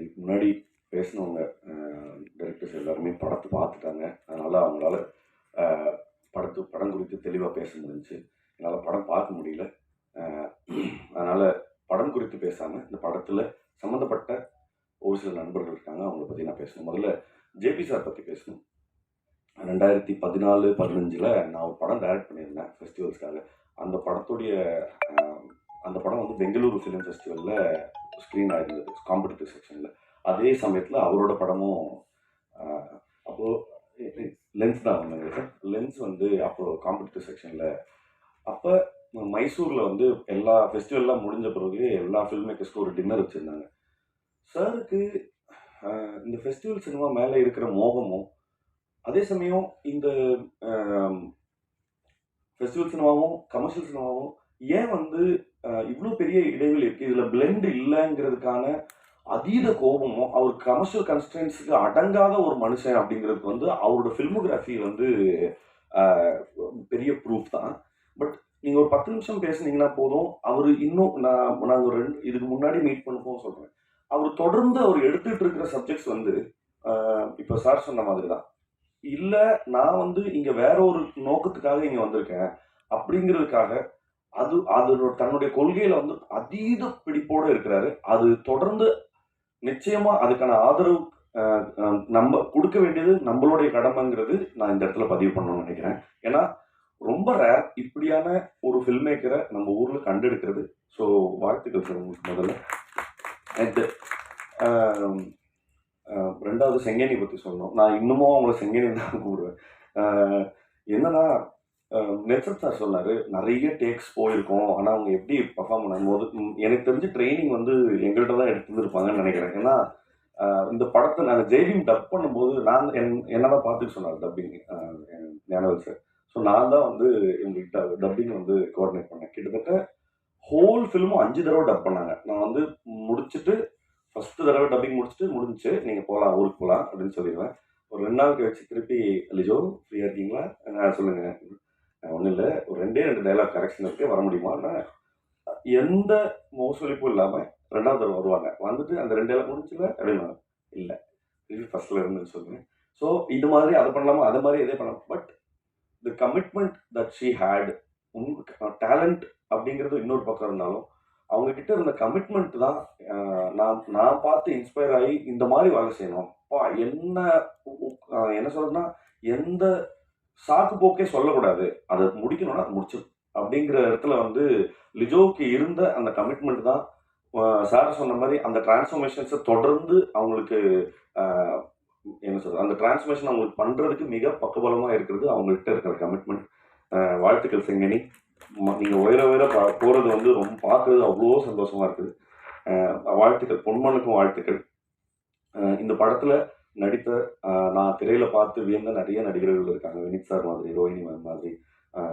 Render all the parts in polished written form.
இதுக்கு முன்னாடி பேசினவங்க டைரக்டர்ஸ் எல்லாருமே படத்தை பார்த்துட்டாங்க. அதனால் அவங்களால படம் குறித்து தெளிவாக பேச முடிஞ்சுச்சு. என்னால் படம் பார்க்க முடியல. அதனால் படம் குறித்து பேசாமல் இந்த படத்தில் சம்மந்தப்பட்ட ஒரு சில நண்பர்கள் இருக்காங்க, அவங்கள பற்றி நான் பேசணும். முதல்ல ஜேபி சார் பற்றி பேசணும். 2014-15 நான் ஒரு படம் டைரக்ட் பண்ணியிருந்தேன் ஃபெஸ்டிவல்ஸ்க்காக. அந்த படம் வந்து பெங்களூரு ஃபிலிம் ஃபெஸ்டிவலில் ஸ்க்ரீன் ஆகிருந்தது காம்படிட்டிவ் செக்ஷனில். அதே சமயத்தில் அவரோட படமும் அப்போது லென்ஸ் தான் வந்தாங்க சார். லென்ஸ் வந்து அப்போது காம்படிட்டிவ் செக்ஷனில். அப்போ மைசூரில் வந்து எல்லா ஃபெஸ்டிவல்லாம் முடிஞ்ச பிறகு எல்லா ஃபில்ம் மேக்கர்ஸ்க்கும் ஒரு டின்னர் வச்சுருந்தாங்க. சாருக்கு இந்த ஃபெஸ்டிவல் சினிமா மேலே இருக்கிற மோகமும், அதே சமயம் இந்த ஃபெஸ்டிவல் சினிமாவும் கமர்ஷியல் சினிமாவும் ஏன் வந்து இவ்வளோ பெரிய இடைவெளி இருக்குது, இதில் பிளெண்ட் இல்லைங்கிறதுக்கான அதீத கோபமும், அவர் கமர்ஷியல் கன்ஸ்டன்ஸுக்கு அடங்காத ஒரு மனுஷன் அப்படிங்கிறதுக்கு வந்து அவரோட ஃபில்மோகிராஃபி வந்து பெரிய ப்ரூஃப் தான். பட் நீங்கள் ஒரு 10 நிமிஷம் பேசுனீங்கன்னா போதும், அவர் இன்னும் நாங்கள் இதுக்கு முன்னாடி மீட் பண்ணுவோம் சொல்கிறேன், அவர் தொடர்ந்து அவர் எடுத்துகிட்டு இருக்கிற சப்ஜெக்ட்ஸ் வந்து இப்போ சார் சொன்ன மாதிரி தான். இல்லை நான் வந்து இங்கே வேற ஒரு நோக்கத்துக்காக இங்கே வந்திருக்கேன் அப்படிங்கிறதுக்காக அது தன்னுடைய கொள்கையில் வந்து அதீத பிடிப்போடு இருக்கிறாரு. அது தொடர்ந்து நிச்சயமாக அதுக்கான ஆதரவு நம்ம கொடுக்க வேண்டியது நம்மளுடைய கடமைங்கிறது நான் இந்த இடத்துல பதிவு பண்ணணும்னு நினைக்கிறேன். ஏன்னா ரொம்ப ரேர் இப்படியான ஒரு ஃபில்ம் மேக்கரை நம்ம ஊரில் கண்டெடுக்கிறது. ஸோ வாழ்த்துக்கள் சார் உங்களுக்கு முதல்ல. அண்ட் ரெண்டாவது செங்கேனி பற்றி சொல்லணும். நான் இன்னமும் அவங்கள செங்கேனி தான் கூடுவேன். என்னன்னா நெல்சன் சார் சொன்னார், நிறைய டேக்ஸ் போயிருக்கோம், ஆனால் அவங்க எப்படி பர்ஃபார்ம் பண்ணும்போது எனக்கு தெரிஞ்சு ட்ரைனிங் வந்து எங்கள்கிட்ட தான் எடுத்துருப்பாங்கன்னு நினைக்கிறேன். ஏன்னா இந்த படத்தை நாங்கள் ஜெய்பீம் டப் பண்ணும்போது நான் என்னதான் பார்த்துட்டு சொன்னார் டப்பிங் ஞானவேல் சார். ஸோ நான் தான் வந்து எங்களுக்கு டப்பிங் வந்து கோஆர்டினேட் பண்ணேன். கிட்டத்தட்ட ஹோல் ஃபில்மும் 5 தடவை டப் பண்ணாங்க. நான் வந்து முடிச்சுட்டு ஃபஸ்ட்டு தடவை டப்பிங் முடிஞ்சிச்சு, நீங்கள் போகலாம், ஊருக்கு போகலாம் அப்படின்னு சொல்லிடுவேன். ஒரு 2 நாள் கழிச்சு திருப்பி லிஜோ ஃப்ரீயாக இருக்கீங்களா, சொல்லுங்கள், ஒன்றும் இல்லை, ஒரு 2 டைலாக் கரெக்ஷன் இருக்குது, வர முடியுமான்னா எந்த மோசொலிப்பும் இல்லாமல் 2வது தடவை வருவாங்க. வந்துட்டு அந்த 2 டைலாக் முடிஞ்சில்ல அப்படின்னு இல்லை திருப்பி ஃபஸ்ட்டில் இருந்துன்னு சொல்லுவேன். ஸோ இது மாதிரி அதை பண்ணலாமா, அதை மாதிரி இதே பண்ணலாம். But the commitment that she had, talent அப்படிங்கிறது இன்னொரு பக்கம் இருந்தாலும் அவங்கக்கிட்ட இருந்த கமிட்மெண்ட் தான் நான் பார்த்து இன்ஸ்பயர் ஆகி இந்த மாதிரி வேலை செய்யணும். என்ன சொல்றதுன்னா, எந்த சாக்கு போக்கே சொல்லக்கூடாது, அதை முடிக்கணும்னா முடிச்சு அப்படிங்கிற இடத்துல வந்து லிஜோவுக்கு இருந்த அந்த கமிட்மெண்ட் தான் சார் சொன்ன மாதிரி அந்த டிரான்ஸ்ஃபர்மேஷன்ஸை தொடர்ந்து அவங்களுக்கு என்ன சொல்றது, அந்த டிரான்ஸ்ஃபர்மேஷன் அவங்களுக்கு பண்ணுறதுக்கு மிக பக்கபலமாக இருக்கிறது அவங்கள்ட்ட இருக்கிற கமிட்மெண்ட். வாழ்த்துக்கள் செங்கனி, நீங்கள் உயர போகிறது வந்து ரொம்ப பார்க்குறது அவ்வளோ சந்தோஷமாக இருக்குது. வாழ்த்துக்கள், பொன்மனுக்கும் வாழ்த்துக்கள். இந்த படத்தில் நடித்த நான் திரையில் பார்த்து வியந்த நிறைய நடிகர்கள் இருக்காங்க. வினித் சார் மாதிரி, ரோஹிணி மேம் மாதிரி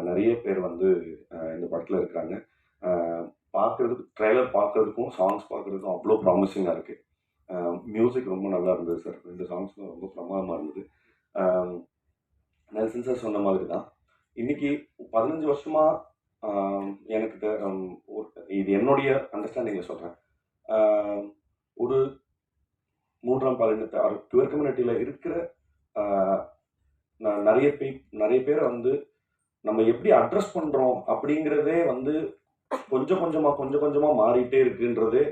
நிறைய பேர் வந்து இந்த படத்தில் இருக்காங்க. பார்க்குறதுக்கு ட்ரெய்லர் பார்க்குறதுக்கும் சாங்ஸ் பார்க்குறதுக்கும் அவ்வளோ ப்ராமிசிங்காக இருக்குது. மியூசிக் ரொம்ப நல்லா இருந்தது சார். 2 சாங்ஸும் ரொம்ப பிரமாதமாக இருந்தது. நெல்சன் சார் சொன்ன மாதிரி தான் இன்றைக்கி 15 வருஷமாக எனக்கு இது என்னுடைய அண்டர்ஸ்டாண்டிங்கில் சொல்கிறேன், ஒரு 3ஆம் பாலினத்தை டுவர் கம்யூனிட்டியில் இருக்கிற நிறைய பேரை வந்து நம்ம எப்படி அட்ரஸ் பண்ணுறோம் அப்படிங்கிறதே வந்து கொஞ்சம் கொஞ்சமாக மாறிட்டே இருக்குன்றதே,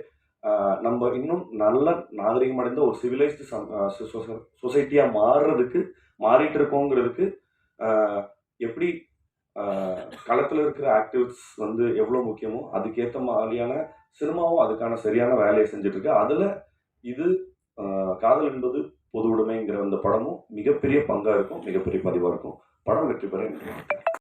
நம்ம இன்னும் நல்ல நாகரிகம் அடைந்த ஒரு சிவிலைஸ்டு சொசைட்டியாக மாறிட்டு இருக்கோங்கிறதுக்கு எப்படி களத்தில் இருக்கிற ஆக்டிவிஸ்ட் வந்து எவ்வளோ முக்கியமோ அதுக்கேற்ற மாதிரியான சினிமாவும் அதுக்கான சரியான வேலையை செஞ்சுட்ருக்கு. அதில் இது காதல் என்பது பொது உடைமைங்கிற அந்த படமும் மிகப்பெரிய பங்காக இருக்கும், மிகப்பெரிய பதிவாக இருக்கும். படம் வெற்றி பெற